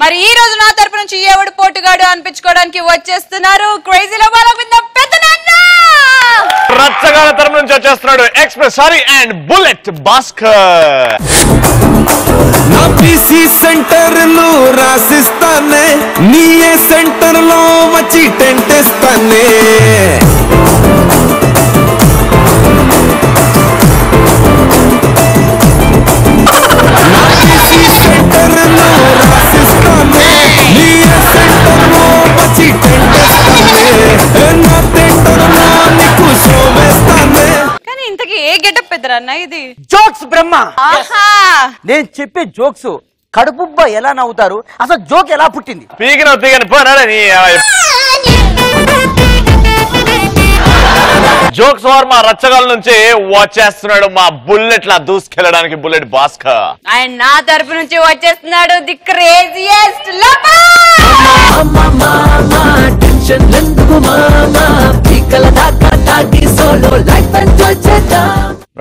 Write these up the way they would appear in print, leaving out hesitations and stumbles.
మరి ఈ రోజు నా తరపు నుంచి ఎవడు పోటుగాడు అనిపించుకోవడానికి వచ్చేస్తున్నారు క్రేజీలో పెద్దనాన్న. రచ్చగాల తరపు నుంచి వచ్చేస్తున్నాడు express sorry and bullet Bhaskar. నా పీసీ సెంటర్ లో రాసిస్తానే, నీ సెంటర్ లో వచ్చి టెంట్ ఇస్తానే. కానీ ఇంతకీ ఏ గెటప్ పెద్దరన్న ఇది? జోక్స్ బ్రహ్మ. నేను చెప్పే జోక్స్ కడుపుబ్బ ఎలా నవ్వుతారు, అసలు జోక్ ఎలా పుట్టింది? పీకిన పోనీ జోక్స్ వార్ మా రచ్చగాల నుంచి వచ్చేస్తున్నాడు మా బుల్లెట్ లా దూసుకెళ్ళడానికి బుల్లెట్ భాస్కర్. అండ్ నా తరపు నుంచి వచ్చేస్తున్నాడు ది క్రేజియస్ట్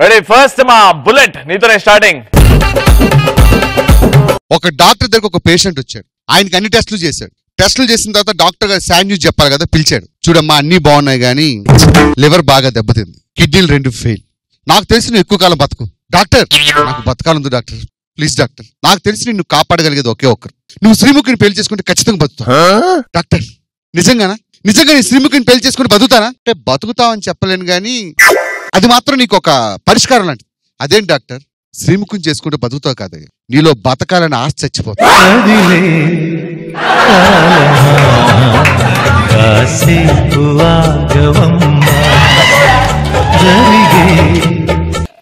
రెడీ ఫస్ట్ మా బుల్లెట్ నీతోనే స్టార్టింగ్. ఒక డాక్టర్ దగ్గర ఒక పేషెంట్ వచ్చాడు. ఆయనకి అన్ని టెస్టులు చేశాడు. టెస్టులు చేసిన తర్వాత డాక్టర్ గారు సాడ్ న్యూస్ చెప్పాలి కదా, పిలిచాడు. చూడమ్మా అన్ని బాగున్నాయి కానీ లివర్ బాగా దెబ్బతింది, కిడ్నీలు 2 ఫెయిల్. నాకు తెలిసి నువ్వు ఎక్కువ కాలం బతుకు. డాక్టర్ నాకు బతకాలందు డాక్టర్, ప్లీజ్ డాక్టర్. నాకు తెలిసి నిన్ను కాపాడగలిగేది ఒకే ఒక్కరు. నువ్వు శ్రీముఖిని పెళ్లి చేసుకుంటే ఖచ్చితంగా బతుకుతావు. డాక్టర్ నిజంగానా? నిజంగా నేను శ్రీముఖిని పెళ్లి చేసుకుని బతుకుతానా? అంటే బతుకుతావని చెప్పలేను గాని అది మాత్రం నీకు ఒక పరిష్కారం లాంటిది. అదేంటి డాక్టర్? శ్రీముఖిని చేసుకుంటే బతుకుతావు కాదు, నీలో బతకాలని ఆశ చచ్చిపోతావు.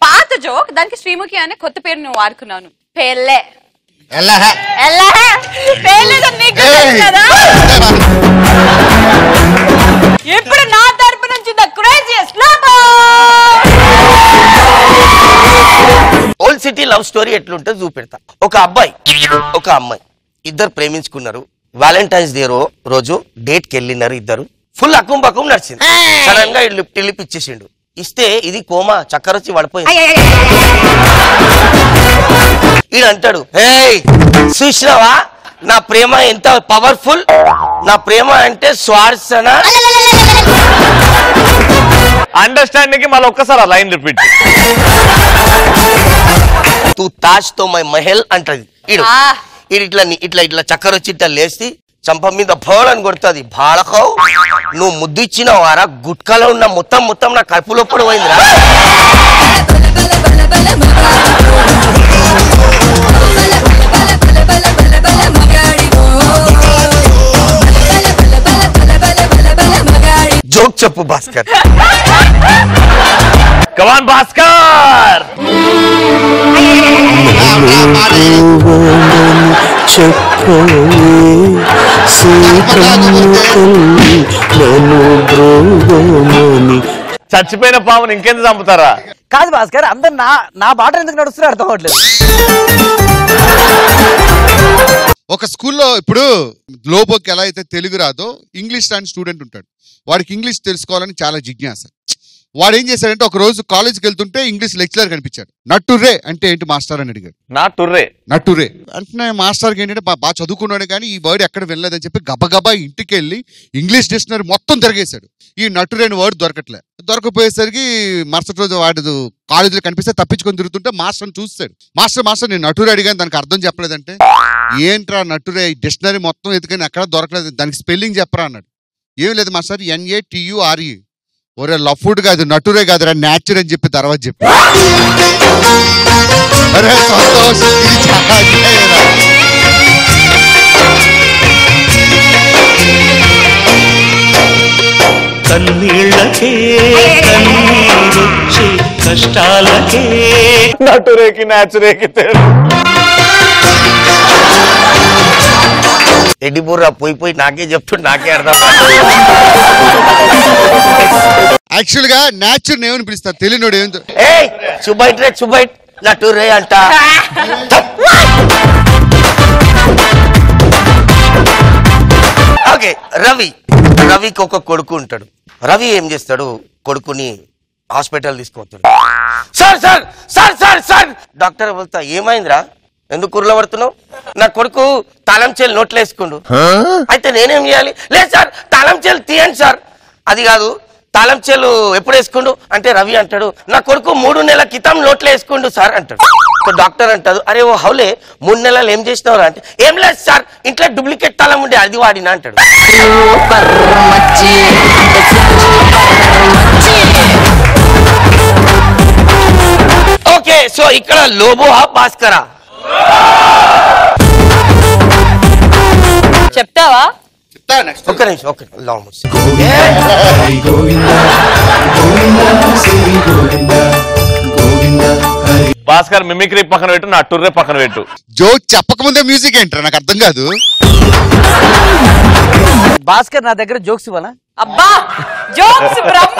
పాత జోక్, దానికి శ్రీముఖి అనే కొత్త పేరు నువ్వు వాడుకున్నాను. పెళ్ళే ఇప్పుడు నా తరపు నుంచి the craziest old city love story ఎట్లుంటే చూపెడతా. ఒక అబ్బాయి ఒక అమ్మాయి ఇద్దరు ప్రేమించుకున్నారు. వ్యాలంటైన్స్ డే రోజు డేట్ కి వెళ్ళినారు. ఇద్దరు ఫుల్ అక్కుం పక్కం నడిచింది. సడన్ గా లిప్ ఇచ్చేసిండు. ఇస్తే ఇది కోమా చక్కర వచ్చి పడిపోయింది. ఈడంటాడు, హే చూసినావా నా ప్రేమ ఎంత పవర్ఫుల్, నా ప్రేమ అంటే స్వార్థన. అండర్స్టాండింగ్ కి మళ్ళీ ఒక్కసారి ఆ లైన్ రిపీట్. తూ తాజ్ తో మై మహల్ అంటది. ఇట్లా ఇట్లా ఇట్లా చక్కర వచ్చి ఇట్లా లేచి చంప మీద భోలని కొడుతుంది. బాళకవు నువ్వు ముద్దు ఇచ్చిన వారా, గుట్కాలో ఉన్న మొత్తం నా కడుపులో పోయిందిరా. జోక్ చెప్పు భాస్కర్. కమాన్ భాస్కర్. చచ్చిపోయిన పాముని ఇంకెందుకు చంపుతారా? కాదు భాస్కర్, అందరు నా బాట ఎందుకు నడుస్తున్నా అర్థం అవ్వట్లేదు. ఒక స్కూల్లో ఇప్పుడు గ్లోబోకి ఎలా అయితే తెలుగు రాదో, ఇంగ్లీష్ లాంటి స్టూడెంట్ ఉంటాడు. వాడికి ఇంగ్లీష్ తెలుసుకోవాలని చాలా జిజ్ఞాస. వాడు ఏం చేశాడంటే ఒక రోజు కాలేజ్కి వెళ్తుంటే ఇంగ్లీష్ లెక్చరర్ కనిపించాడు. నట్టుర్రే అంటే ఏంటి మాస్టర్ అని అడిగాడు. నట్టుర్రే అంటే మాస్టర్కి ఏంటంటే బాగా చదువుకున్నాడు కానీ ఈ వర్డ్ ఎక్కడ వెళ్ళలేదని చెప్పి గబగబా ఇంటికి వెళ్ళి ఇంగ్లీష్ డిక్షనరీ మొత్తం తిరిగేశాడు. ఈ నట్టురే వర్డ్ దొరకట్లే. దొరకపోయేసరికి మరుసటి రోజు వాడు కాలేజీలో కనిపిస్తే తప్పించుకొని తిరుగుతుంటే మాస్టర్ని చూస్తాడు. మాస్టర్ నేను నటురే అడిగాను, దానికి అర్థం చెప్పలేదంటే, ఏంట్రా నట్టురే డిక్షనరీ మొత్తం ఎదుకని ఎక్కడ దొరకలేదు, దానికి స్పెల్లింగ్ చెప్పరా అన్నాడు. ఏం లేదు మాస్టర్, NATURE. ఒరే లఫ్డ్ కాదు, నటురే కాదురా, న్యాచుర్ అని చెప్పి తర్వాత చెప్పి. అరే సంతోష్, కన్నీళ్ళకే కన్నీరొచ్చి కష్టాలకే నటురేకి న్యాచురేకి తేడా. ఎడ్డిబుర్రా పోయి నాకే చెప్తుంటే నాకే అర్థం. యాక్చువల్ గా న్యాచుర్ ఏమని పిలుస్తారు తెలియనోడు ఏం చుబైట్ నటురే అంట. ఓకే, రవికి ఒక కొడుకు ఉంటాడు. రవి ఏం చేస్తాడు, కొడుకుని హాస్పిటల్ తీసుకుపోతాడు. సార్ డాక్టర్ వెళ్తా ఏమైందిరా, ఎందుకు కుర్రలో పడుతున్నావు? నా కొడుకు తాళం చెల్లి నోట్లో వేసుకుండు. అయితే నేనేం చేయాలి? లేదు సార్, తాళం చెల్లి తీయండి సార్. అది కాదు, తాళం చెల్లు ఎప్పుడు వేసుకుండు అంటే రవి అంటాడు, నా కొడుకు 3 నెలల క్రితం నోట్లో వేసుకుండు సార్ అంటాడు. డాక్టర్ అంటాడు, అరే ఓ హౌలే 3 నెలలు ఏం చేసినావు అంటే, ఏం లేదు సార్, ఇంట్లో డూప్లికేట్ తాళం ఉండే అది వాడినా అంటాడు. ఓకే, సో ఇక్కడ లోబోహా భాస్కరా చెప్తావా? ఒక్క నిమిషం, ఓకే భాస్కర్ మిమిక్రీ పక్కన పెట్టు, నా టూర్రే పక్కన పెట్టు. జోక్ చెప్పకముందే మ్యూజిక్ ఏంట్రా నాకు అర్థం కాదు. భాస్కర్ నా దగ్గర జోక్స్ ఇవ్వాలా? అబ్బా జోక్స్ బ్రహ్మ.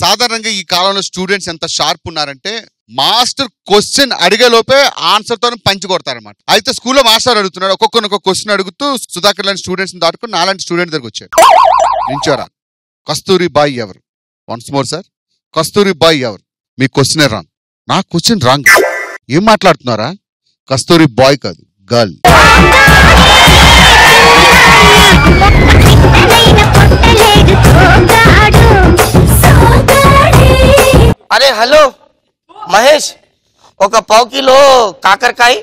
సాధారణంగా ఈ కాలంలో స్టూడెంట్స్ ఎంత షార్ప్ ఉన్నారంటే మాస్టర్ క్వశ్చన్ అడిగే లోపే ఆన్సర్ తో పంచి కొడతారనమాట. అయితే స్కూల్లో మాస్టర్ అడుగుతున్నాడు, ఒక్కొక్కరిని ఒక్కొక్క క్వశ్చన్ అడుగుతూ సుధాకర్ లాంటి స్టూడెంట్స్ దాటుకుని నాలాంటి స్టూడెంట్ దగ్గర వచ్చాడు. నించోరా, కస్తూరి బాయ్ ఎవరు? వన్స్ మోర్ సార్, కస్తూరి బాయ్ ఎవరు? మీ క్వశ్చన్ రాంగ్. నా క్వశ్చన్ రాంగ్. ఏం మాట్లాడుతున్నారా? కస్తూరి బాయ్ కాదు, గర్ల్. అరే హలో మహేష్, ఒక 1/4 కిలో కాకరకాయ,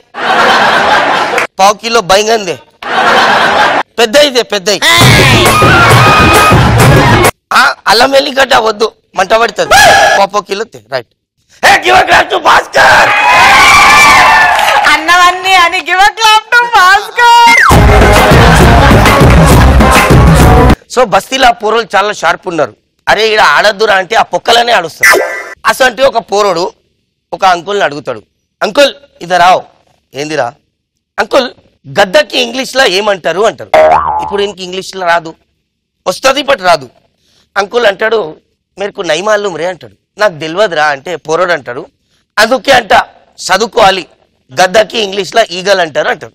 1/4 కిలో బైంగందే, పెద్దయిదే పెద్దయి. అల్లం వెల్లిగడ్డ వద్దు, మంట పడుతుంది. 1/4 కిలో రైట్. భాస్కర్ అన్నవన్నీ అని give a clap to Bhaskar. So బస్తీలో పోరోలు చాలా షార్ప్ ఉన్నారు. అరే ఇక్కడ ఆడద్దురా అంటే ఆ పొక్కలనే ఆడుస్తారు. అసలు ఒక పోరోడు ఒక అంకుల్ని అడుగుతాడు, అంకుల్ ఇదరావు. ఏందిరా? అంకుల్ గద్దకి ఇంగ్లీష్లో ఏమంటారు అంటారు. ఇప్పుడు ఇంక ఇంగ్లీష్లో రాదు, వస్తుంది బట్ రాదు. అంకుల్ అంటాడు, మీకు నైమాళ్ళు రే అంటాడు. నాకు తెలియదురా అంటే పోరోడు అంటాడు, అందుకే అంట చదువుకోవాలి, గద్దకి ఇంగ్లీష్లో ఈగల్ అంటారు అంటాడు.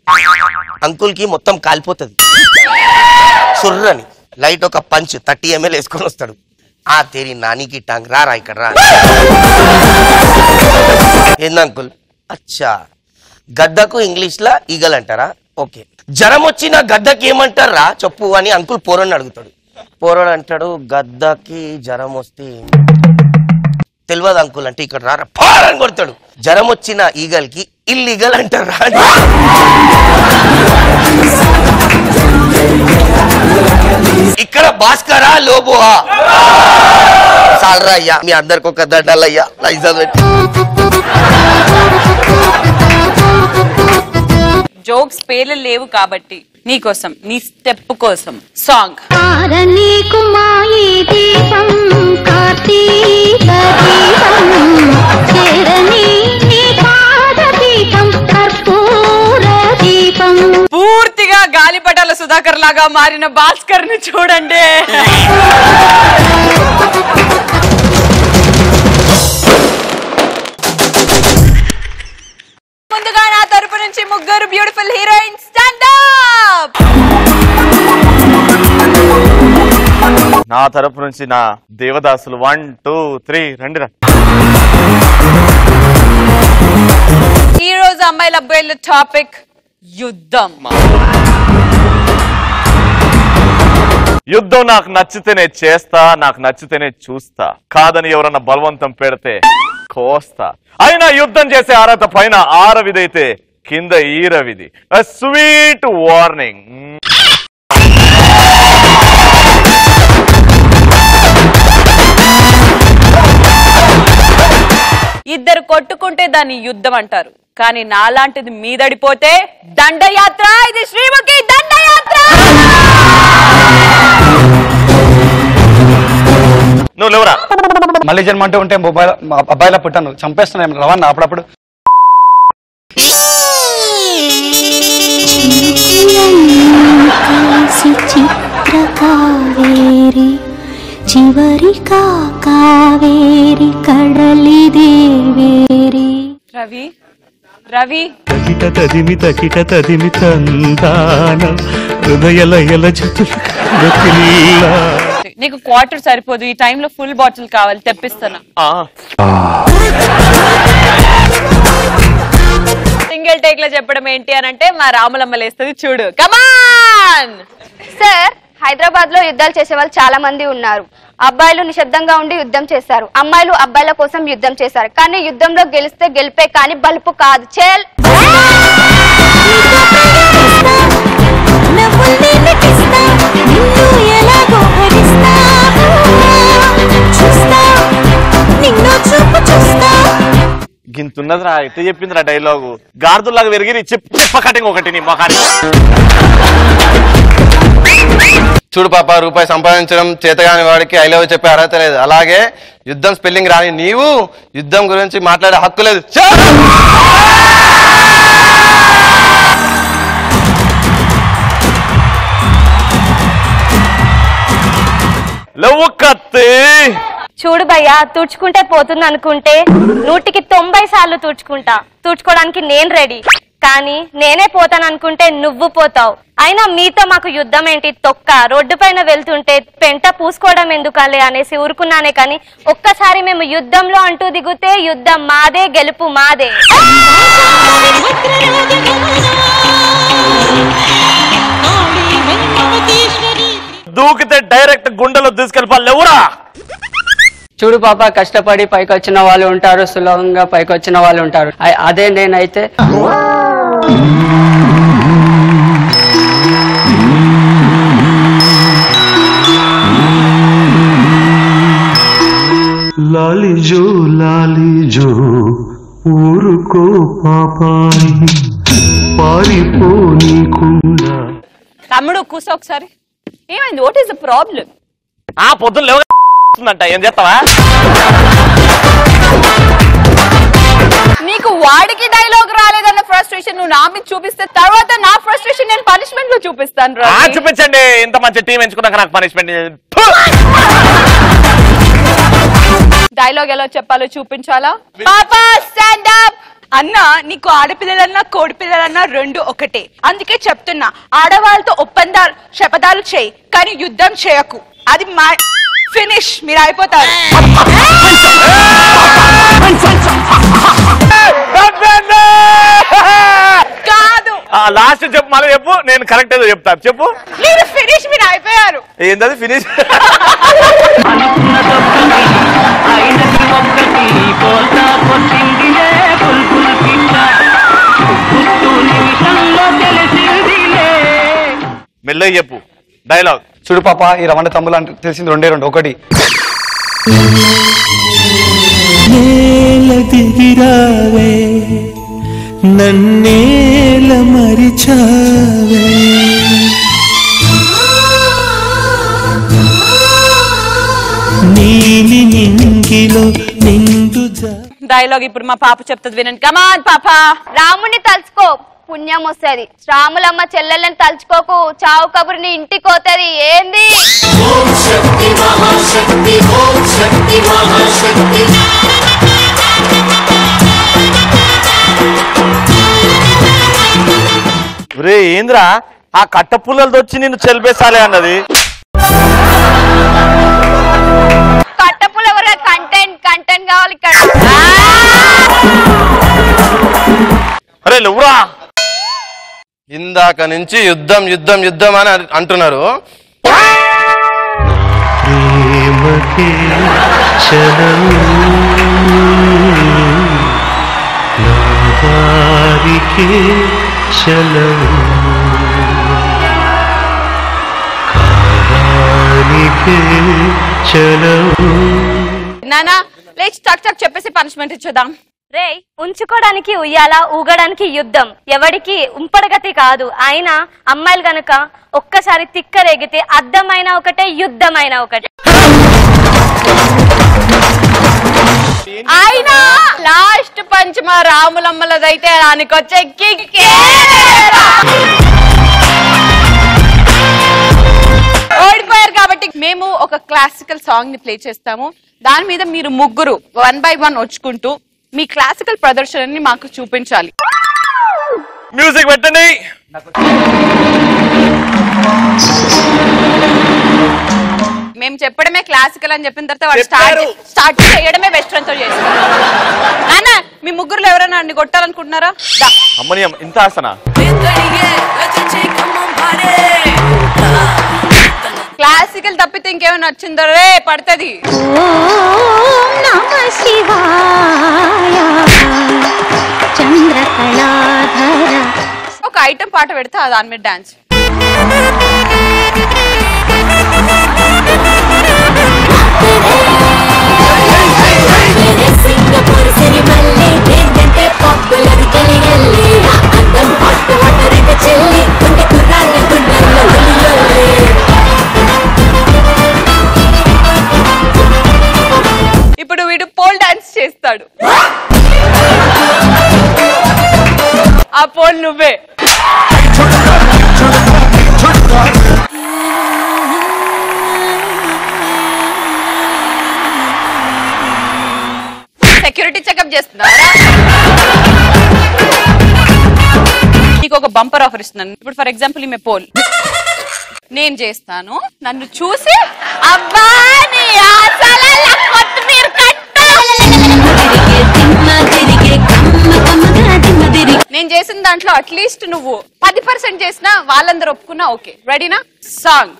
అంకుల్కి మొత్తం కాలిపోతుంది. సుర్రని లైట్ ఒక పంచ్ 30 ml వేసుకొని వస్తాడు. ఆ తేరి నానికి టాంగ్ రా ఇక్కడ రా. ఏంది అంకుల్? అచ్చా, గద్దకు ఇంగ్లీష్లో ఈగల్ అంటారా? ఓకే, జ్వరం వచ్చిన గద్దకి ఏమంటారా చెప్పు అని అంకుల్ పోరోని అడుగుతాడు. పోరోడు అంటాడు, గద్దకి జ్వరం వస్తే తెలియదు అంకుల్ అంటే ఇక్కడ రా పారని కొడతాడు. జ్వరం వచ్చిన ఈగల్కి ఇల్లీగల్ అంటారా? ఇక్కడ భాస్కరా లోబోహా? సాలరా అయ్యా, మీ అందరికి ఒక దండాలయ్యా. జోక్స్ పేర్లు లేవు కాబట్టి నీకోసం, నీ స్టెప్ కోసం సాంగ్. పూర్తిగా గాలిపటాల సుధాకర్ లాగా మారిన భాస్కర్ ని చూడండి. ముందుగా నా తరపు నుంచి 3 బ్యూటిఫుల్ హీరోయిన్స్ స్టాండ్ అప్. నా తరపు నుంచి నా దేవదాసులు 1 2 3 రండిరా. ఈ రోజు అమ్మాయిల అబ్బాయిల టాపిక్ యుద్ధం. యుద్ధం నాకు నచ్చితేనే చేస్తా, నాకు నచ్చితేనే చూస్తా, కాదని ఎవరన్నా బలవంతం పెడితే కోస్తా. అయినా యుద్ధం చేసే అర్హత పైన 6విదైతే కింద 7విది. Sweet warning. ఇద్దరు కొట్టుకుంటే దాన్ని యుద్ధం అంటారు, కానీ నాలాంటిది మీదడిపోతే దండయాత్ర. ఇది శ్రీముఖి దండయాత్ర. నువ్వు లేవురా. మళ్ళీ జన్మ అంటే ఉంటే అబ్బాయిలా పుట్టాను, చంపేస్తున్నాను రవాణా అప్పుడప్పుడు. కావేరి కడలిదే వేరి. రవి రవి తకిట తదిమి తకిట తదిమి తందాన హృదయలయల జతుల నీకు క్వార్టర్ సరిపోదు, ఈ టైంలో ఫుల్ బాటిల్ కావాలి, తెప్పిస్తాను. సింగిల్ టేక్ లో చెప్పడం ఏంటి అని అంటే మా రాములమ్మ లేస్తుంది చూడు. కమాన్ సార్, హైదరాబాద్ లో యుద్ధాలు చేసే వాళ్ళు చాలా మంది ఉన్నారు. అబ్బాయిలు నిశ్శబ్దంగా ఉండి యుద్ధం చేస్తారు, అమ్మాయిలు అబ్బాయిల కోసం యుద్ధం చేస్తారు. కానీ యుద్ధంలో గెలిస్తే గెలిపే కానీ బలుపు కాదు. చేల్ గింతున్నది రా, ఎట్లా చెప్పిందిరా డైలాగు. గార్దుల్లాగా విరిగి చెప్ప కటింగ్ ఒకటి నీ మొఖానికి. చూడు పాప, రూపాయి సంపాదించడం చేతగాని వాడికి ఐ లవ్ చెప్పే అర్హత లేదు. అలాగే యుద్ధం స్పెల్లింగ్ రాని నీవు యుద్ధం గురించి మాట్లాడే హక్కు లేదు. లవ్వు కత్తి. చూడు భయ్యా, తుడుచుకుంటే పోతుంది అనుకుంటే 100కి 90 సార్లు తుడుచుకుంటా. తుడుచుకోవడానికి నేను రెడీ, కానీ నేనే పోతాను అనుకుంటే నువ్వు పోతావు. అయినా మీతో మాకు యుద్ధం ఏంటి తొక్క. రోడ్డు పైన వెళ్తుంటే పెంట పూసుకోవడం ఎందుకలే అనేసి ఊరుకున్నానే, కానీ ఒక్కసారి మేము యుద్ధంలో అంటూ దిగుతే యుద్ధం మాదే, గెలుపు మాదే. దూకితే డైరెక్ట్ గుండెలో తీసుకెళ్ళిపోవాలి. ఎవరా చూడు పాప, కష్టపడి పైకి వచ్చిన వాళ్ళు ఉంటారు, సులభంగా పైకి వచ్చిన వాళ్ళు ఉంటారు. అదే నేనైతే లాలిజో ఊరుకో పాపాయి పారిపోనీకుండా. తమ్ముడు కూసో ఒకసారి. ఏమైంది? What is the problem? పొద్దున్న లేవు ఏం చేస్తావా? నీకు వాడికి డైలాగ్ రాలేదన్న ఫ్రస్ట్రేషన్ నువ్వు నా మీద చూపిస్తే తర్వాత నా ఫ్రస్ట్రేషన్ నేను పనిష్మెంట్ లో చూపిస్తాను. చూపించండి. ఇంత మంచి టీం ఎంచుకున్నాక నాకు పనిష్మెంట్. డైలాగ్ ఎలా చెప్పాలో చూపించాలా? పాపా స్టాండ్ అప్. అన్న, నీకు ఆడపిల్లలన్నా కోడి పిల్లలన్నా రెండు ఒకటే. అందుకే చెప్తున్నా, ఆడవాళ్ళతో ఒప్పందాలు శపథాలు చేయి, కానీ యుద్ధం చేయకు. అది మా ఫినిష్, మీరు అయిపోతారు. కాదు, లాస్ట్ చెప్పు, మళ్ళీ చెప్పు. నేను కరెక్ట్ ఏదో చెప్తాను, చెప్పు. మీరు ఫినిష్, మీరు అయిపోయారు. ఏంటది ఫినిష్? మెల్లగా చెప్పు డైలాగ్. చూడు పాప, ఈ రవాణా తమ్ములు అంటే తెలిసింది రెండే రెండు. ఒకటి నేల దిగిరావే నన్నేల మరిచావే. నీలి నింగిలో నిండు డైలాగ్ ఇప్పుడు మా పాప చెప్తుంది, వినండి. కమాన్ పాప. రాముని తలుచుకో, పుణ్యం వస్తుంది. రాములమ్మ చెల్లెళ్ళని తలుచుకోకు, చావు కబురుని ఇంటికి పోతుంది. ఏంది? రే ఏంద్రా, ఆ కట్ట పుల్లలతో వచ్చి నిన్ను చెల్పేసాలే అన్నది. కట్టపుల కంటెంట్ కంటెంట్ కావాలి ఇక్కడ. అరే నువ్వురా, ఇందాక నుంచి యుద్ధం యుద్ధం యుద్ధం అని అంటున్నారు. ప్రేమకే చలవు నా వారికే చలవు కాలానికే చలవు. నానా లేచి చక్ చక్ చెప్పేసి పనిష్మెంట్ ఇచ్చేద్దాం. రే, ఉంచుకోవడానికి ఉయ్యాల, ఊగడానికి యుద్ధం. ఎవడికి ఉంపడగతి కాదు. అయినా అమ్మాయిలు గనక ఒక్కసారి తిక్కరేగితే అద్దమైన ఒకటే, యుద్ధమైన ఒకటే. అయినా లాస్ట్ పంచ్ మా రాములమ్మలదైతే దానికొచ్చే కిక్కే. ఓడిపోయారు కాబట్టి మేము ఒక క్లాసికల్ సాంగ్ ని ప్లే చేస్తాము. దాని మీద మీరు ముగ్గురు 1 by 1 వచ్చుకుంటూ మీ క్లాసికల్ ప్రదర్శనని మాకు చూపించాలి. మ్యూజిక్ పెట్టండి. మేము చెప్పడమే క్లాసికల్ అని చెప్పిన తర్వాత వాడు స్టార్ట్ చేయడమే వెస్ట్రన్ తో చేస్తారు. నాన్న మీ ముగ్గురులో ఎవరైనా అన్ని కొట్టాలనుకుంటున్నారా? అమ్మని ఇంత ఆసన క్లాసికల్ తప్పితే ఇంకేమైనా నచ్చిందో రే పడుతుంది. ఒక ఐటమ్ పాట పెడితే దాని మీద డాన్స్. ఇప్పుడు వీడు పోల్ డాన్స్ చేస్తాడు. ఆ పోల్ నువ్వే. సెక్యూరిటీ చెకప్ చేస్తున్నారా? నీకు ఒక బంపర్ ఆఫర్ ఇస్తున్నాను. ఇప్పుడు ఫర్ ఎగ్జాంపుల్ ఈమె పోల్ నేను చేస్తాను, నన్ను చూసి అబ్బా నీ ఆశల కొత్తిమీర కట్టు నేను చేసిన దాంట్లో అట్లీస్ట్ నువ్వు 10% చేసినా వాళ్ళందరూ ఒప్పుకున్నా ఓకే. రెడీనా? సాంగ్.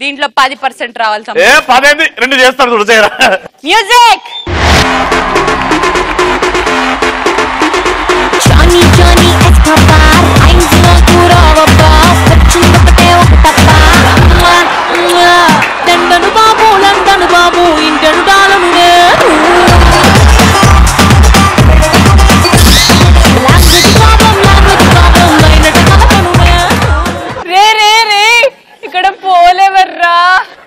దీంట్లో 10% రావాలి. 2 చేస్తారు చూడు. చేయరా మ్యూజిక్. బాబు ఇంటను డాలను ఇక్కడ పోలేవర్రా.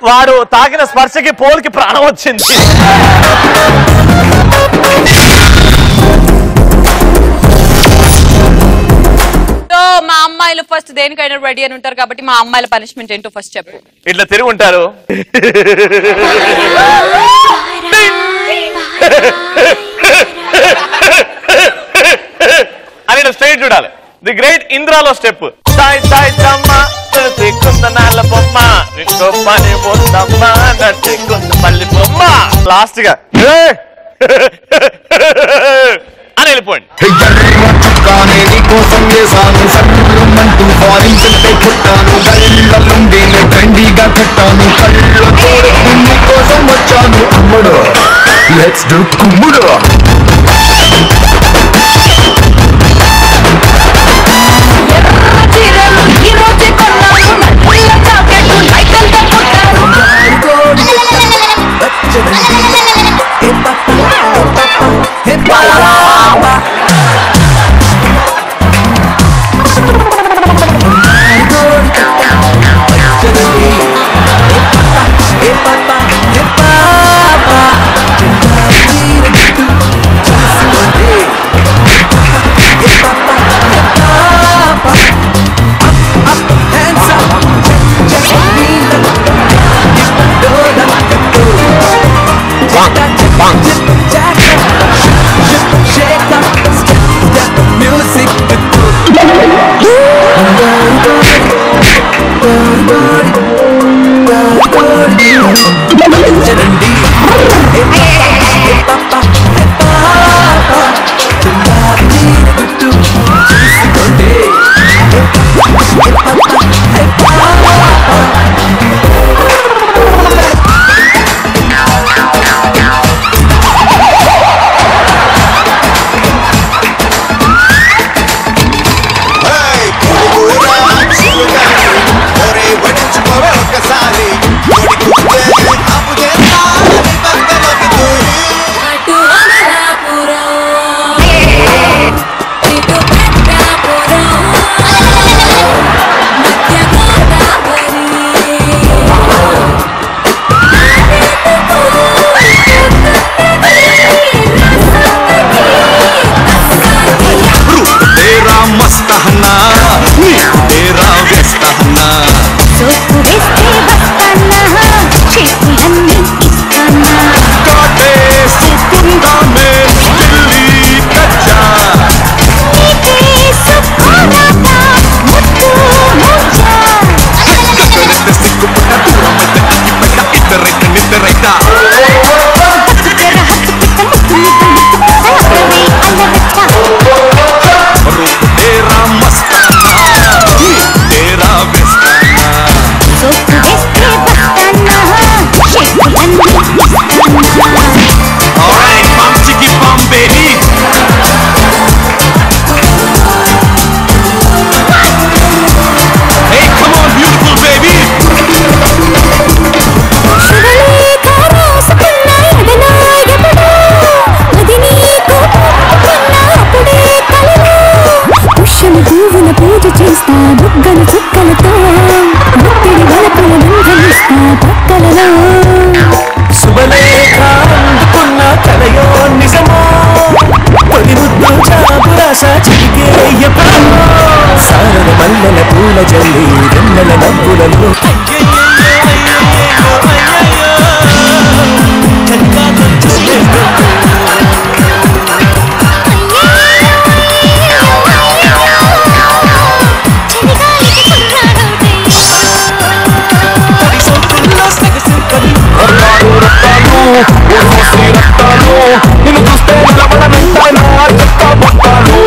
వాడు తాకిన స్పర్శకి పోల్కి ప్రాణం వచ్చింది. మా అమ్మాయిలు ఫస్ట్ దేనికైనా రెడీ అని ఉంటారు కాబట్టి మా అమ్మాయిల పనిష్మెంట్ ఏంటో ఫస్ట్ చెప్పు. ఇట్లా తిరిగి ఉంటారు. అని స్ట్రైట్ చూడాలి. ది గ్రేట్ ఇంద్రాలో స్టెప్. లాస్ట్ గా అని వెళ్ళిపోండి. కోసం చేశాను సన్నుమంటూ ఫారిన్ చెట్టే పుట్టాను కళ్ళలుండేనే ట్రెండీగా కట్టాను కళ్ళ కోసం వచ్చాను అమ్ముడు లెట్స్ డు కుమ్ముడు. ఒకసారి చేస్తా బుగ్గలు చుక్కలతో ఒత్తిడి వలపుల బంధమిస్తా పక్కలలో శుభలేఖ అందుకున్న కలయో నిజమో తొలి ముద్దు చాపురాశ చిలికే ఎప్పుడో సారద మల్లెల పూల జల్లి వెన్నెల నవ్వులలో నిన్ను చూస్తే నిలబడనంటాను చెప్తా పోతాను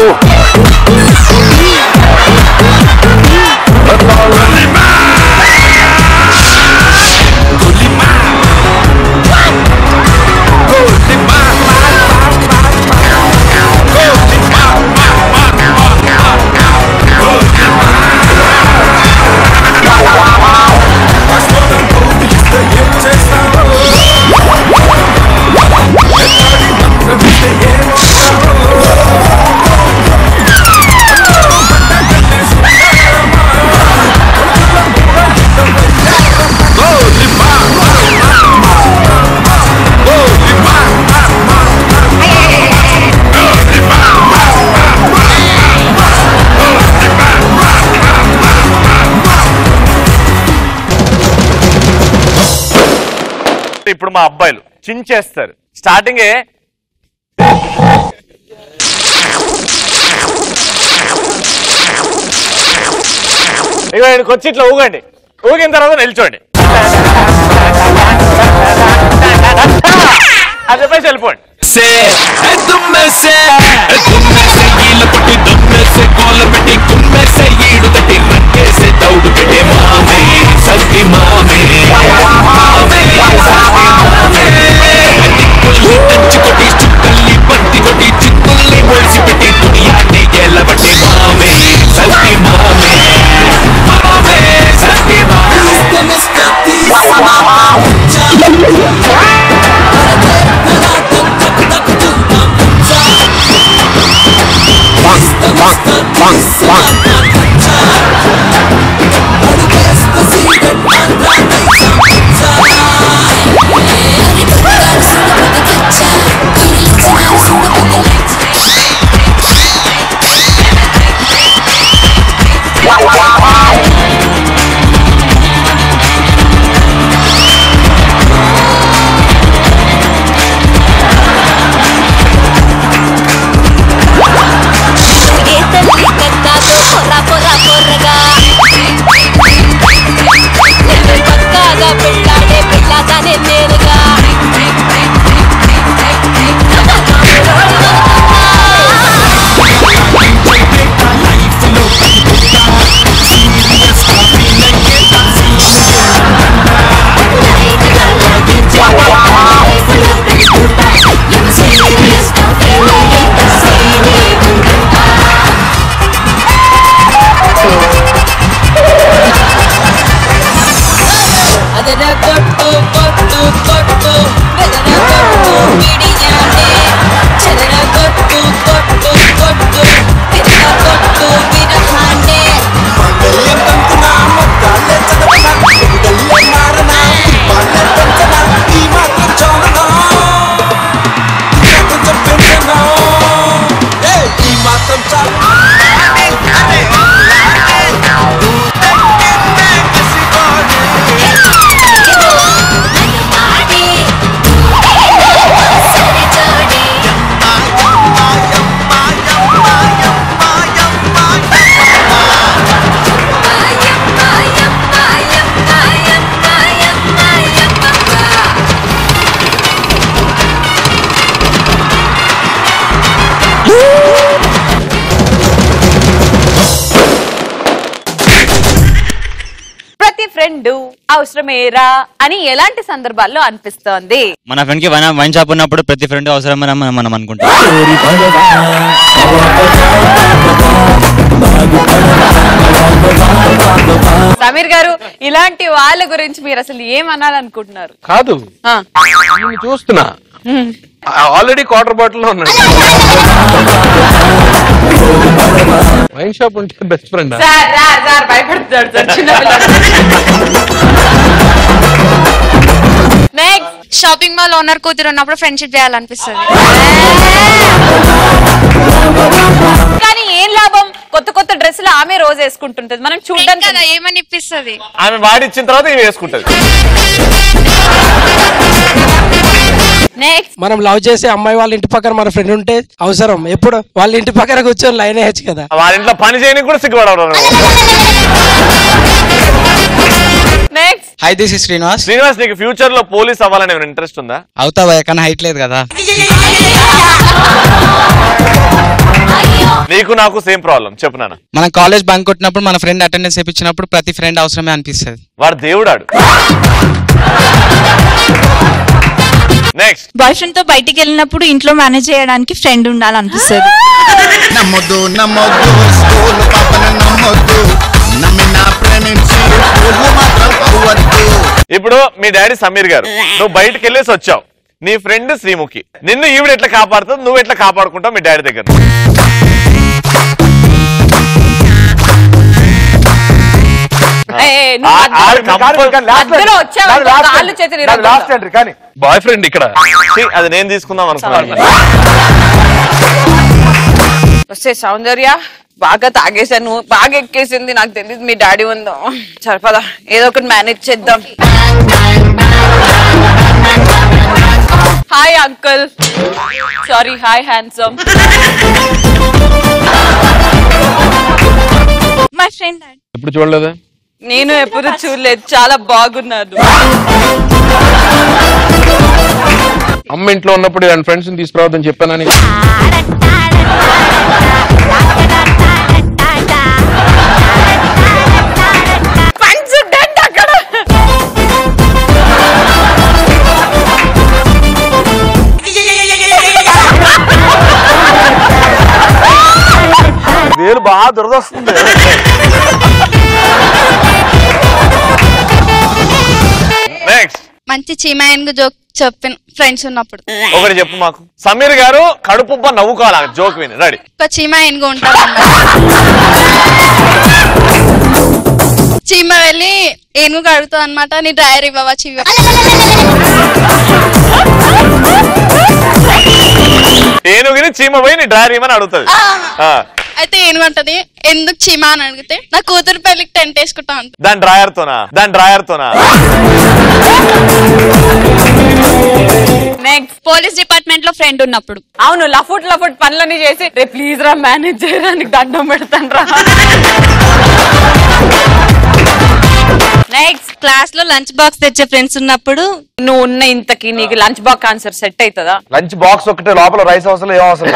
ఇప్పుడు మా అబ్బాయిలు చించేస్తారు స్టార్టింగే ఇక ఆయనకు వచ్చి ఇట్లా ఊగండి ఊగిన తర్వాత నిల్చోండి అని చెప్పేసి వెళ్ళిపోండి ఫ్రెండ్ అవసరమేరా అని ఎలాంటి సందర్భాల్లో అనిపిస్తోంది? మన ఫ్రెండ్ కి వైన్ షాప్ ఉన్నప్పుడు ప్రతి ఫ్రెండ్ అవసరమని మనం అనుకుంటాం. సమీర్ గారు, ఇలాంటి వాళ్ళ గురించి మీరు అసలు ఏమనాలనుకుంటున్నారు? కాదు, చూస్తున్నా ఆల్రెడీ క్వార్టర్ బాటిల్ లో ఉన్నాడు. వైన్ షాప్ ఉంటే బెస్ట్ ఫ్రెండ్ సార్ భయపడుతున్నాడు సార్ చిన్నపిల్లడు. నెక్స్ట్ షాపింగ్ మాల్ ఓనర్ కూతురు ఉన్నప్పుడు ఫ్రెండ్షిప్ చేయాలనిపిస్తుంది. కానీ ఏం లాభం, కొత్త కొత్త డ్రెస్సులు ఆమె రోజు వేసుకుంటుంటది, మనం చూడడానికి కదా ఏమని ఇప్పిస్తుంది. ఆమె వాడిచ్చిన తర్వాత ఇవి వేసుకుంటది. నెక్స్ట్ మనం లవ్ చేసే అమ్మాయి వాళ్ళ ఇంటి పక్కన మన ఫ్రెండ్ ఉంటే అవసరం, ఎప్పుడు వాళ్ళ ఇంటి పక్కన కూర్చొని లైన్ వేయచ్చు కదా. వాళ్ళ ఇంట్లో పని చేయడానికి కూడా సిగ్గుపడవడం. Next hi this is Srinivas. Srinivas, నీకు ఫ్యూచర్ లో పోలీస్ అవ్వాలని ఏమైనా ఇంట్రెస్ట్ ఉందా? అవుతావా, కానీ హైట్ లేదు కదా. నీకు నాకు సేమ్ ప్రాబ్లం, చెప్పు నాన్న. మనం కాలేజ్ బంక్ కొట్టినప్పుడు మన ఫ్రెండ్ అటెండెన్స్ వేయించినప్పుడు ప్రతి ఫ్రెండ్ అవసరమే అనిపిస్తుంది. వాడు దేవుడాడు. నెక్స్ట్ బాయ్ ఫ్రెండ్ తో బయటికి వెళ్ళినప్పుడు ఇంట్లో మేనేజ్ చేయడానికి ఫ్రెండ్ ఉండాలనిపిస్తుంది. నమ్మొద్దు నమ్మొద్దు స్కూల్ పాపను నమ్మొద్దు, నమ్మినా ప్రేమించి మాత్రం అవ్వద్దు. ఇప్పుడు మీ డాడీ సమీర్ గారు, నువ్వు బయటకు వెళ్ళేసి వచ్చావు, నీ ఫ్రెండ్ శ్రీముఖి, నిన్ను ఈవిడ ఎట్లా కాపాడుతుంది, నువ్వు ఎట్లా కాపాడుకుంటావు మీ డాడీ దగ్గర? బాయ్ ఫ్రెండ్ ఇక్కడ అది నేను తీసుకుందాం అనుకున్నాను. వస్తే సౌందర్య బాగా తాగేసాను, బాగా ఎక్కేసింది, నాకు తెలియదు మీ డాడీ ఉందో. సరిపదా ఏదో ఒకటి మేనేజ్ చేద్దాం. Hi uncle, sorry, hi handsome. My friend ఎప్పుడు చూడలేదా? నేను ఎప్పుడు చూడలేదు, చాలా బాగున్నాడు. అమ్మ ఇంట్లో ఉన్నప్పుడు ఆయన ఫ్రెండ్స్ ని తీసుకురావద్దని చెప్పానని. వేలు బాగా దురదొస్తుంది. నెక్స్ట్ మంచి చీమాయన్ జోక్ చెప్పిన ఫ్రెండ్స్ ఉన్నప్పుడు. ఒకటి చెప్పు మాకు. సమీర్ గారు కడుపుబ్బ నవ్వుకోవాలి జోక్ విని. రెడీ? ఒక చీమాయన్గా ఉంటారు అన్నమాట. చీమ వెళ్ళి ఏనుగు అడుగుతుంది అనమాట, నీ డ్రైవర్ ఇవ్వవా చీవ. ఏనుగుని చీమ పోయి నీ డ్రైవర్ ఇవ్వని అడుగుతుంది. అయితే ఏనుగు అంటది, ఎందుకు చీమ అని అడిగితే నా కూతురు పెళ్లికి టెంట్ వేసుకుంటా అంట. దాని డ్రాయర్తోనా? నెక్స్ట్ పోలీస్ డిపార్ట్మెంట్ లో ఫ్రెండ్ ఉన్నప్పుడు. అవును, లఫుట్ పనులన్నీ చేసి రే ప్లీజ్ రా మేనేజ్ చేయడానికి దండం పెడతాను రా. నెక్స్ట్ క్లాస్ లో లంచ్ బాక్స్ తెచ్చే ఫ్రెండ్స్ ఉన్నప్పుడు. నువ్వు ఉన్న ఇంతకి నీకు లంచ్ బాక్స్ ఆన్సర్ సెట్ అవుతుందా? లంచ్ బాక్స్ ఒకటే, లోపల రైస్ అవసరం ఏం అవసరం.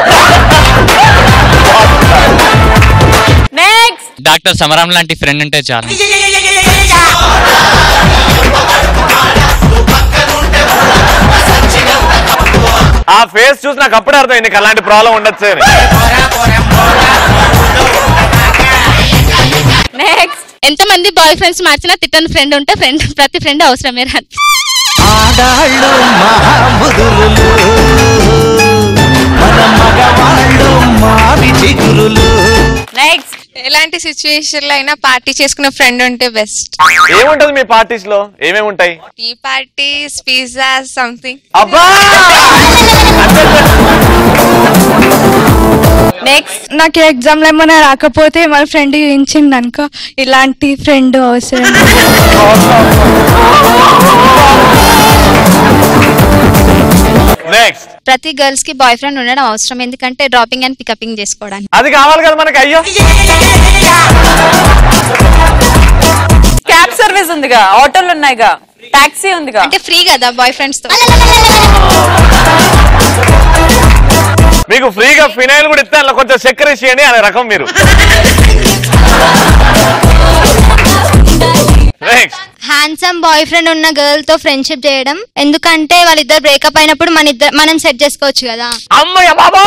నెక్స్ట్ డాక్టర్ సమరం లాంటి ఫ్రెండ్ ఉంటే చాలు. ఆ ఫేస్ చూసి నాకు అప్పుడే అర్థం నీకు అలాంటి ప్రాబ్లం ఉండొచ్చు అని. నెక్స్ట్ ఎంతమంది బాయ్ ఫ్రెండ్స్ మార్చినా తిట్టని ఫ్రెండ్ ఉంటే ప్రతి ఫ్రెండ్ అవసరమే. ఆడాళ్ళు మహాముదురులు, మన మగవాళ్ళు మావి చిగురులు. నెక్స్ట్ ఎలాంటి సిచ్యువేషన్ లో అయినా పార్టీ చేసుకునే ఫ్రెండ్ ఉంటే బెస్ట్. ఏముంటది మీ పార్టీస్ లో? ఏమేమి ఉంటాయి? Tea parties, pizza, something. అబ్బా నెక్స్ట్ నాకు ఎగ్జామ్ లో ఏమైనా రాకపోతే మన ఫ్రెండ్ గురించింది అనుకో, ఇలాంటి ఫ్రెండ్ అవసరం. నెక్స్ట్ ప్రతి గర్ల్స్ కి బాయ్ ఫ్రెండ్ ఉండడం అవసరం, ఎందుకంటే డ్రాపింగ్ అండ్ పికపింగ్ చేసుకోవడానికి. అది కావాలి కదా మనకి. అయ్యో క్యాబ్ సర్వీస్ ఉందిగా, ఆటోలు ఉన్నాయిగా, టాక్సీ ఉందిగా, అంటే ఫ్రీ కదా బాయ్ ఫ్రెండ్స్ తో. మీకు ఫ్రీగా ఫినైల్ కూడా ఇస్తే అలా కొంచెం చక్కెర చేయండి అనే రకం మీరు. హ్యాండ్సమ్ బాయ్ ఫ్రెండ్ ఉన్న గర్ల్ తో ఫ్రెండ్షిప్ చేయడం, ఎందుకంటే వాళ్ళిద్దరు బ్రేకప్ అయినప్పుడు మనం సెట్ చేసుకోవచ్చు కదా. అమ్మయ్య బాబా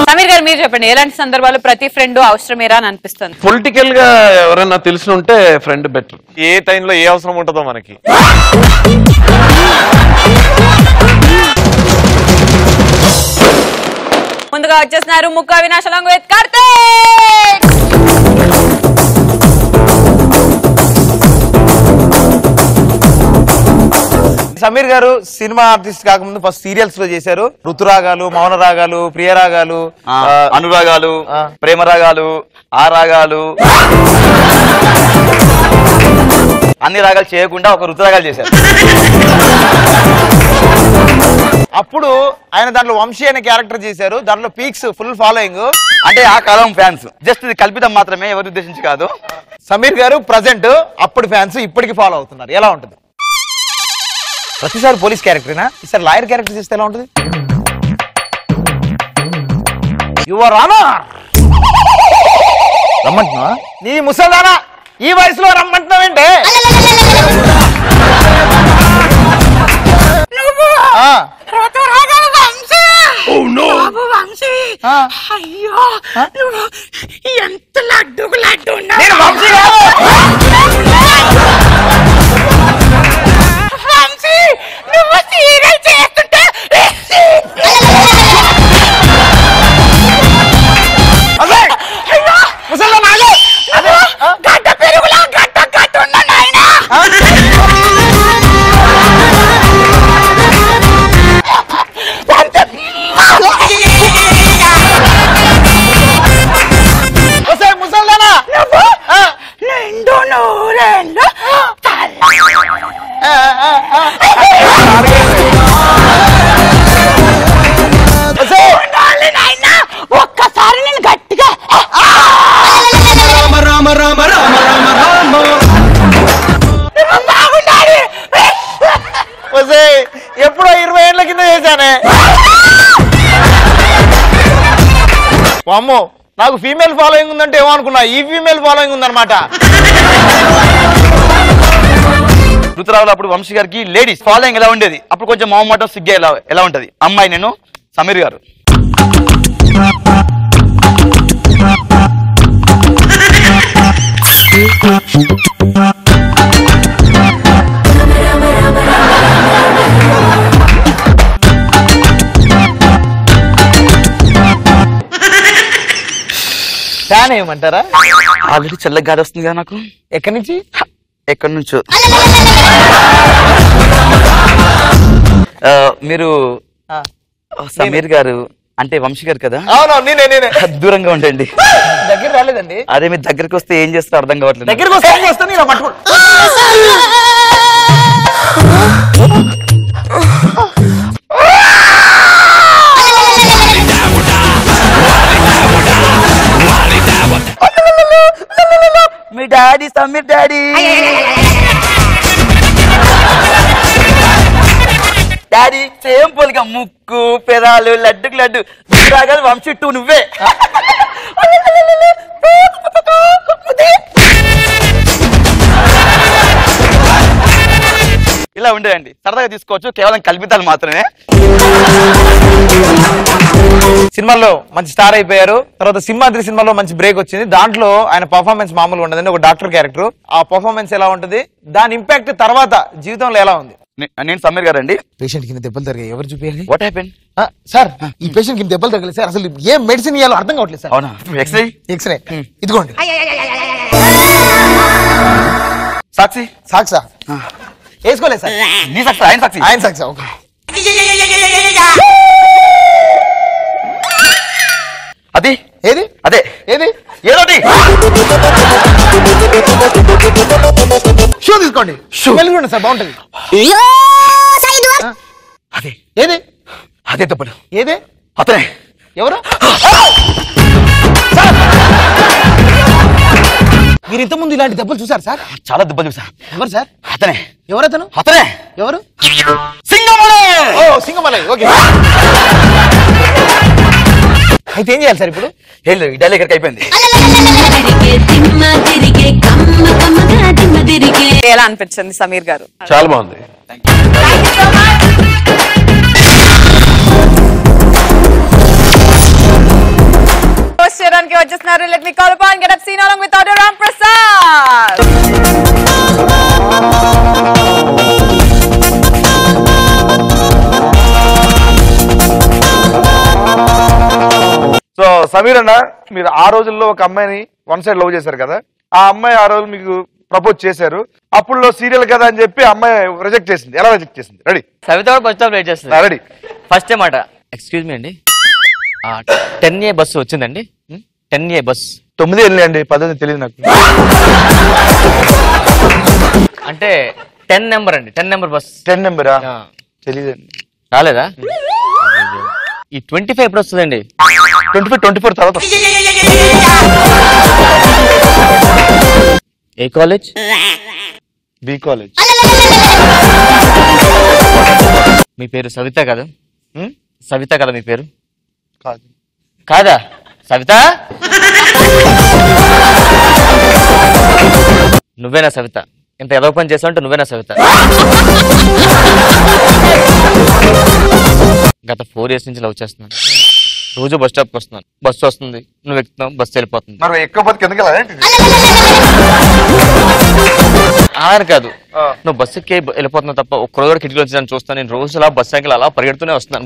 సమీర్ గారు మీరు చెప్పండి, ఎలాంటి సందర్భాలు ప్రతి ఫ్రెండ్ అవసరమేరా అని అనిపిస్తుంది? పొలిటికల్ గా ఎవరైనా తెలిసి ఉంటే ఫ్రెండ్ బెటర్. ఏ టైంలో ఏ అవసరం ఉంటుందో మనకి. వచ్చేస్తున్నారు ముక్కు అవినాష్ along with కార్తీక్. సమీర్ గారు సినిమా ఆర్టిస్ట్ కాకముందు ఫస్ట్ సీరియల్స్ లో చేశారు. ఋతురాగాలు, మౌన రాగాలు, ప్రియరాగాలు, అనురాగాలు, ప్రేమ రాగాలు, ఆ రాగాలు, అన్ని రాగాలు చేయకుండా ఒక ఋతురాగాలు చేశారు. అప్పుడు ఆయన దాంట్లో వంశీ అనే క్యారెక్టర్ చేశారు. దాంట్లో పీక్స్ ఫుల్ ఫాలోయింగ్. అంటే ఆ కాలం ఫ్యాన్స్, జస్ట్ ఇది కల్పితం మాత్రమే, ఎవరి ఉద్దేశించి కాదు. సమీర్ గారు ప్రజెంట్ అప్పుడు ఫ్యాన్స్ ఇప్పటికి ఫాలో అవుతున్నారు. ఎలా ఉంటుంది? ప్రతిసారి పోలీస్ క్యారెక్టరేనా, ఈసారి లాయర్ క్యారెక్టర్ చేస్తే ఎలా ఉంటుంది? యువర్ ఆనర్ రమ్మంటున్నా? నీ ముసల్దానా ఈ వయసులో రమ్మంటున్నావేంటే? అయ్యో నువ్వు ఎంత లడ్డుకు లడ్డు వంశీ, నువ్వు సీరియల్ చేస్తుంటే గడ్డ పెరుగులా గడ్డ గడ్డ ఉన్నా నాయన. ముసల్దానా నిండు నూరేళ్ళు ఒక్కసారి నేను గట్టిగా రామ రామ రామ రామ రామ రామ బాగుండాలి. ఎప్పుడో 20 ఏళ్ల కింద చేశానే. అమ్మో, నాకు ఫీమేల్ ఫాలోయింగ్ ఉందంటే ఏమనుకున్నా, ఈ ఫీమేల్ ఫాలోయింగ్ ఉందన్నమాట. ఋతురావులు అప్పుడు వంశీ గారికి లేడీస్ ఫాలోయింగ్ ఎలా ఉండేది, అప్పుడు కొంచెం మొహమాటం సిగ్గే ఎలా ఉంటది. అమ్మాయి నేను, సమీర్ గారు. ఫ్యాన్ ఏమంటారా? ఆల్రెడీ చల్లగా గాలి వస్తుంది కదా నాకు. ఎక్కడి నుంచి? ఎక్కడి నుంచో. మీరు సమీర్ గారు అంటే వంశీ గారు కదా? అవునవును, నేనే. దూరంగా ఉండండి. దగ్గర రాలేదండి. అదే మీరు దగ్గరికి వస్తే ఏం చేస్తారో అర్థం కావట్లేదు. దగ్గరికి వస్తే ఏం చేస్తాను, ఇలా పట్టుకో. మీ daddy Sameer daddy. Daddy same పోలిగా ముక్కు, పెదాలు, లడ్డుకు లడ్డు. రాగాలి వంశీ టూ నువ్వే. ఇలా ఉండేయండి, సరదాగా తీసుకోవచ్చు, కేవలం కల్పితాలు మాత్రమే. సినిమాలో మంచి స్టార్ అయిపోయారు. తర్వాత సింహాద్రి సినిమాలో మంచి బ్రేక్ వచ్చింది. దాంట్లో ఆయన పర్ఫార్మెన్స్ మామూలుగా ఉండదండి, ఒక డాక్టర్ క్యారెక్టర్. ఆ పర్ఫార్మెన్స్ ఎలా ఉంటుంది, దాని ఇంపాక్ట్ తర్వాత జీవితంలో ఎలా ఉంది? నేను సమీర్ గారు అండి. పేషెంట్ కింద దెబ్బలు తరగాయి, ఎవరు చూపించాలి? What happen sir? ఈ పేషెంట్ కింద దెబ్బలు తరగలేదు సార్, అసలు ఏం మెడిసిన్ ఇవ్వాలో అర్థం కావట్లేదు సార్. అవునా? ఎక్స్రే ఇదిగోండి. సాక్షి సాక్షా వేసుకోలేదు సార్. నీ సాక్షి, ఆయన సాక్షి. ఆయన సాక్షా. ఓకే. అది ఏది? అదే ఏది? ఏదోటి. షూ తీసుకోండి. వెళ్ళి సార్, బాగుంటది. అదే ఏది? అదే దెబ్బలు. ఏది? అతనే. ఎవరు? మీరు ఇంతకుముందు ఇలాంటి దెబ్బలు చూసారు సార్? చాలా దెబ్బలు చూసా. ఎవరు సార్? అతనే. ఎవరతను? అతనే. ఎవరు? సింగమలై. ఓ, సింగమలై. ఓకే. అయితే ఏం చేయాలి సార్ ఇప్పుడు? ఏం లేదు, డైలీ ఇక్కడికి అయిపోయింది. ఎలా అనిపించింది సమీర్ గారు? చాలా బాగుంది. చేయడానికి వచ్చేస్తున్నారు. Let me call upon get up scene along with Audio Ram Prasad. Sameer అన్న మీరు ఆ రోజుల్లో ఒక అమ్మాయిని వన్ సైడ్ లవ్ చేశారు కదా, ఆ అమ్మాయి ఆ రోజు మీకు ప్రపోజ్ చేశారు, అప్పుడులో సీరియల్ కదా అని చెప్పి అమ్మాయి రిజెక్ట్ చేసింది. ఎలా రిజెక్ట్ చేసింది? రెడీ సవిత కూడా బస్ స్టాప్ వెయిట్ చేస్తుంది. రెడీ ఫస్ట్ టైం మాట ఎక్స్క్యూజ్ మీ అండి 10A బస్సు వచ్చిందండి. 10A బస్ 9 వెళ్ళండి 10 తెలియదు నాకు. అంటే 10 నెంబర్ అండి. 10 నెంబర్ బస్. 10 నెంబరా తెలియదండి. రాలేదా? ఈ 25 ఎప్పుడు వస్తుందండి? 24 తర్వాత. ఏ కాలేజ్? B college. మీ పేరు సవిత కదా? సవిత కదా మీ పేరు? కాదు. కాదా? సవిత నువ్వేనా సవిత? ఇంత ఏదో పని చేసావు అంటే నువ్వేనా సవిత? గత 4 years నుంచి లవ్ చేస్తున్నాను. రోజు బస్ స్టాప్కి వస్తున్నాను, బస్సు వస్తుంది, నువ్వు ఎక్కుతున్నావు, బస్సు వెళ్ళిపోతుంది. మరి ఎక్కకపోతే కిందకి ఆరు కాదు, నువ్వు బస్సు ఎక్కి వెళ్ళిపోతున్నావు తప్ప ఒక్కరోజు కూడా కిటికీలో వచ్చి నన్ను చూస్తాను. నేను రోజు అలా బస్ సైకిల్ అలా పరిగెడుతూనే వస్తున్నాను.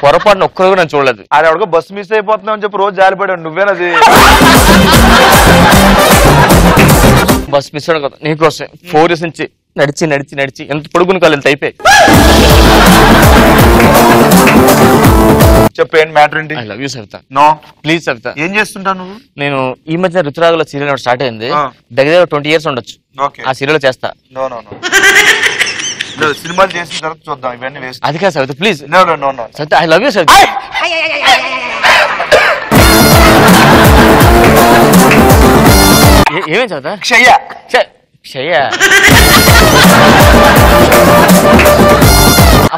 పొరపాటున ఒక్కరోజు నన్ను చూడలేదు. అది ఎవరికో బస్సు మిస్ అయిపోతున్నావు అని చెప్పి రోజు జాలిపడాడు. నువ్వేనది బస్ మిస్ అవ్వడం కదా నీకోసం 4 years నుంచి నడిచి నడిచి నడిచి ఎంత పొడుగుని కాలు ఎంత అయిపోయి. చెప్పేంటి మ్యాటర్ ఏంటి? I love you Savitha. No please Savitha. ఏం చేస్తుంటావు నువ్వు? నేను ఈ మధ్య ఋతురాగుల సీరియల్ స్టార్ట్ అయింది, దగ్గర 20 years ఉండొచ్చు. ఆ సీరియల్ చేస్తా. నో నో నో సినిమాలు చేసిన తర్వాత చూద్దాం, ఇవన్నీ వేస్ట్. అది కాదు Savitha please. No no no no Savitha I love you Savitha. ఏమేం సవిత? క్షయ క్షయ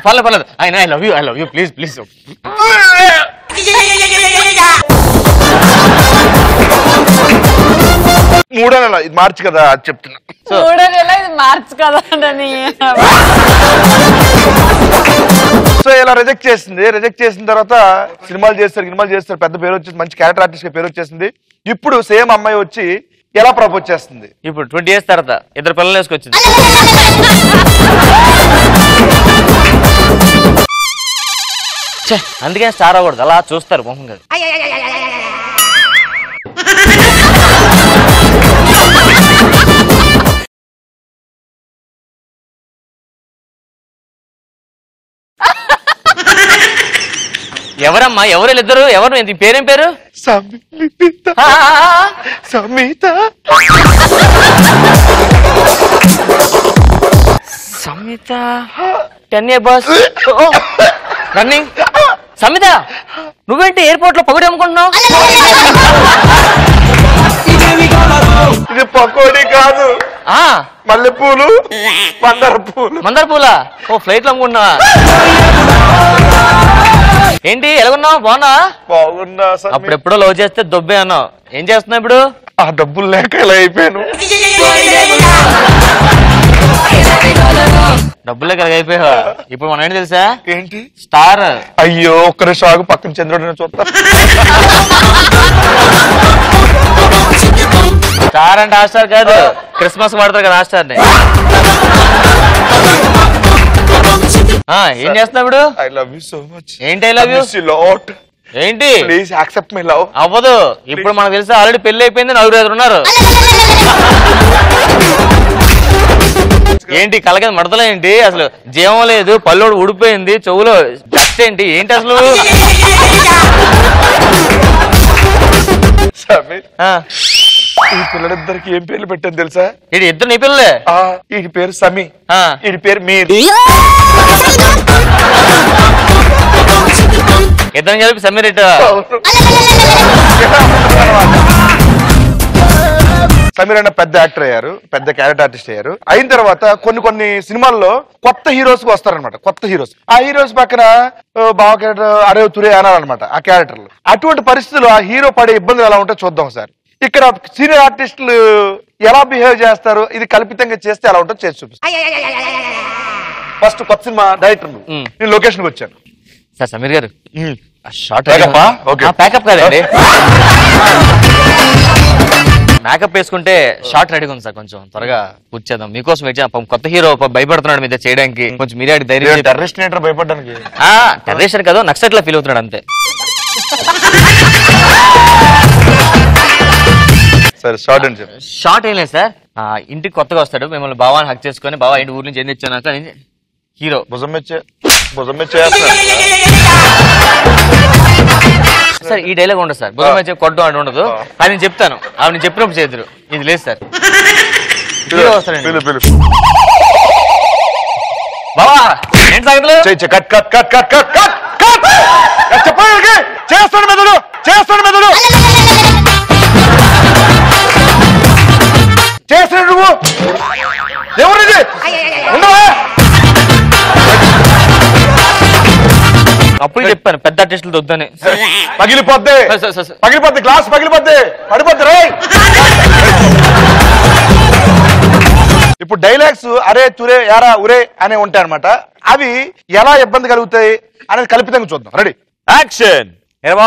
పర్లేదు పర్లేదు. ఆయన I love you please please. మూడో నెల ఇది మార్చి కదా అది చెప్తున్నా. మూడో నెల ఇది మార్చి కదా. సో ఇలా రిజెక్ట్ చేసింది. రిజెక్ట్ చేసిన తర్వాత సినిమాలు చేస్తారు, పెద్ద పేరు వచ్చేసి మంచి క్యారెక్టర్ ఆర్టిస్ట్ గా పేరు వచ్చేసింది. ఇప్పుడు సేమ్ అమ్మాయి వచ్చి ఎలా ప్రపోజ్ చేస్తుంది? ఇప్పుడు 20 years తర్వాత 2 పిల్లలు వేసుకొచ్చింది. అందుకే స్టార్ అవ్వకూడదు, అలా చూస్తారు మొహం కాదు. ఎవరమ్మా ఎవరు ఇద్దరు? ఎవరు? నీ పేరేం పేరు? Samitha. 10A bus running. Samitha నువ్వేంటి ఎయిర్పోర్ట్ లో పగుడి అమ్ముకుంటున్నావు? ఇది పకోడీ కాదు, మల్లెపూలు, మందార పూలా. ఓ ఫ్లైట్ లో అమ్ముకుంటున్నావా? ఏంటి ఎలాగున్నావు? బాగున్నా. అప్పుడెప్పుడో లవ్ చేస్తే దొబ్బే అన్నావు, ఏం చేస్తున్నావు ఇప్పుడు? ఆ డబ్బులు లేక ఇలా అయిపోయాను. డబ్బులే కలిగి అయిపోయా. ఇప్పుడు మన ఏంటి తెలుసా? ఏంటి? స్టార్. అయ్యో ఒక్క నిమిషం ఆగు, పక్కన చంద్రుడిని చూస్తా. స్టార్ అంటే హాస్టార్ కాదు, క్రిస్మస్ వాడతారు కదా హాస్టార్ ని. ఏం చేస్తున్నావు ఇప్పుడు? I love you so much. ఏంటి ఐ లవ్ యూ? ఏంటి? Please accept my love. అవ్వదు. ఇప్పుడు మనకు తెలుసా ఆల్రెడీ పెళ్లి అయిపోయింది, 4 ఉన్నారు. ఏంటి కలగదు మడతలు ఏంటి? అసలు జీవం లేదు, పల్లోడు ఊడిపోయింది, చెవులో డస్ట్ ఏంటి? ఏంటి అసలు? ఈ పిల్లలిద్దరికి ఏం పేర్లు పెట్టాను తెలుసా? ఇది ఇద్దరు నీ పిల్లలే. వీడి పేరు సమీ, వీడి పేరు మీర్. ఇద్దరు కలిపి సమీరెడ్డి. సమీర్ అన్న పెద్ద యాక్టర్ అయ్యారు, పెద్ద క్యారెక్టర్ ఆర్టిస్ట్ అయ్యారు. అయిన తర్వాత కొన్ని సినిమాల్లో కొత్త హీరోస్ వస్తారనమాట. కొత్త హీరోస్, ఆ హీరోస్ పక్కన బావ క్యారెక్టర్ అరే తురే అనాలన్నమాట ఆ క్యారెక్టర్లు. అటువంటి పరిస్థితుల్లో ఆ హీరో పడే ఇబ్బందులు ఎలా ఉంటాయో చూద్దాం సార్. ఇక్కడ సీనియర్ ఆర్టిస్టులు ఎలా బిహేవ్ చేస్తారు, ఇది కల్పితంగా చేస్తే ఎలా ఉంటుందో చేసి చూపిస్తాను. ఫస్ట్ కొత్త సినిమా డైరెక్టర్లు, నేను లొకేషన్ కి వచ్చాను. సార్ సమీర్ గారు షార్ట్ ప్యాకప్ కాదండి. మేకప్ వేసుకుంటే షార్ట్ రెడీగా ఉంది సార్, కొంచెం త్వరగా పూర్తి చేద్దాం. మీకోసం వెయిట్ చేద్దాం. కొత్త హీరో భయపడుతున్నాడు మీద చేయడానికి, కొంచెం మీరే ధైర్యం. టెర్రరిస్ట్ భయపడడానికి టెర్రరిస్ట్ కాదు, నక్సట్లా ఫీల్ అవుతున్నాడు అంతే. సరే షార్ట్ అని చెప్పి. షార్ట్ ఏం లేదు సార్, ఇంటికి కొత్తగా వస్తాడు, మిమ్మల్ని బావాని హక్ చేసుకొని బావా ఇంటి ఊరి నుంచి ఏం తెచ్చానాక హీరో భుజం సార్. ఈ డైలాగ్ ఉండదు సార్, భుజం వచ్చి కొట్టడం అని ఉండదు, అది నేను చెప్తాను, అవి నేను చెప్పినప్పుడు చేద్దరు. ఇది లేదు సార్, హీరో వస్తాడండి. బావా ఏంటి సంగతులు? చేస్తాడు మెదడు చేస్తాడు నువ్వు ఎవరిది ఉండవా? అప్పుడు చెప్పాను పెద్ద ఆర్టిస్టులతో వద్దని. పగిలిపోద్ది గ్లాస్ పడిపోద్ది రై. ఇప్పుడు డైలాగ్స్ అరే తురే యారా ఉరే అనే ఉంటాయి అనమాట. అవి ఎలా ఇబ్బంది కలుగుతాయి అనేది కల్పితంగా చూద్దాం. Ready action. ఏంటి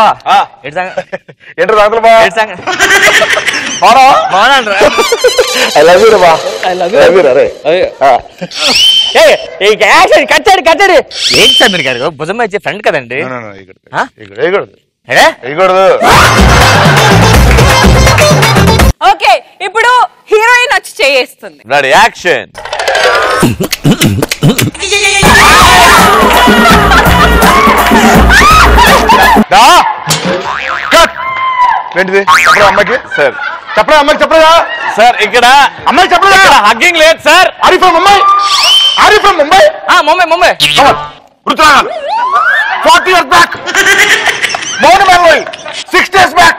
సార్ మీరు గారు భుజం వచ్చే ఫ్రెండ్ కదండి. ఓకే ఇప్పుడు హీరోయిన్ వచ్చి చేస్తుంది. Ready action. ఏంటిది చెప్పరా అమ్మాయికి? సార్ చెప్పరా అమ్మాయికి చెప్పరా సార్? ఇక్కడ అమ్మాయికి చెప్పరా? హగ్గింగ్ లేదు sir. Are you from Mumbai? Mumbai రుతురాగల్ 40 years back. మౌన Mangaluru 6 days back.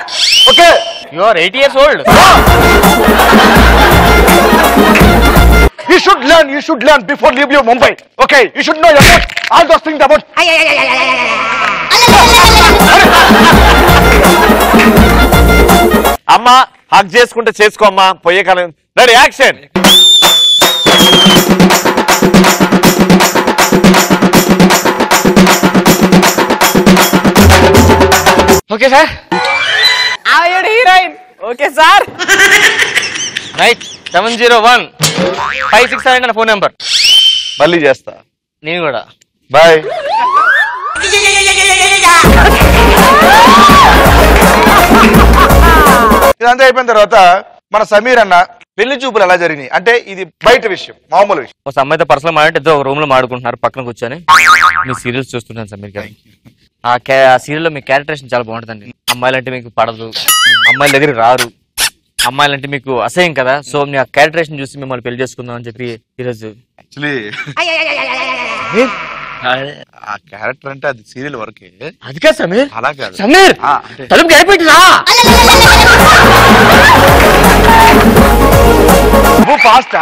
Okay you are 8 years old. You should learn before leave your Mumbai. Okay, you should know about all those things about. అమ్మా హక్ చేసుకుంటే చేసుకో అమ్మా, పోయే కాలం. Ready action. Okay sir. ఆవిడ heroine. Okay sir. Right 701 567 అన్న phone number. మళ్ళీ చేస్తా నేను కూడా. బాయ్. ఇదంతా అయిపోయిన తర్వాత మన సమీర్ అన్న పెళ్లి చూపులు ఎలా జరిగినాయి అంటే ఇది బయట విషయం, మామూలు విషయం. ఒక అమ్మాయితో పర్సనల్ మాట్లాడితే ఇద్దరు ఒక రూమ్ లో మాడుకుంటున్నారు పక్కన కూర్చొని. మీ సీరియల్స్ చూస్తున్నాను సార్ మీరు. ఆ సీరియల్ లో మీ క్యారెక్టరేషన్ చాలా బాగుంటుందండి. అమ్మాయిలంటే మీకు పడదు, అమ్మాయిల దగ్గర రారు, అమ్మాయిలంటే మీకు అసహ్యం కదా. సో మీ ఆ క్యారెక్టరేషన్ చూసి మిమ్మల్ని పెళ్లి చేసుకుందాం అని చెప్పి ఈరోజు. ఆ క్యారెక్టర్ అంటే అది సీరియల్ వరకే. అది కాదు సమీర్, అలా కాదు సమీర్. తలుపు గడిపెట్టిరా ఫాస్ట్.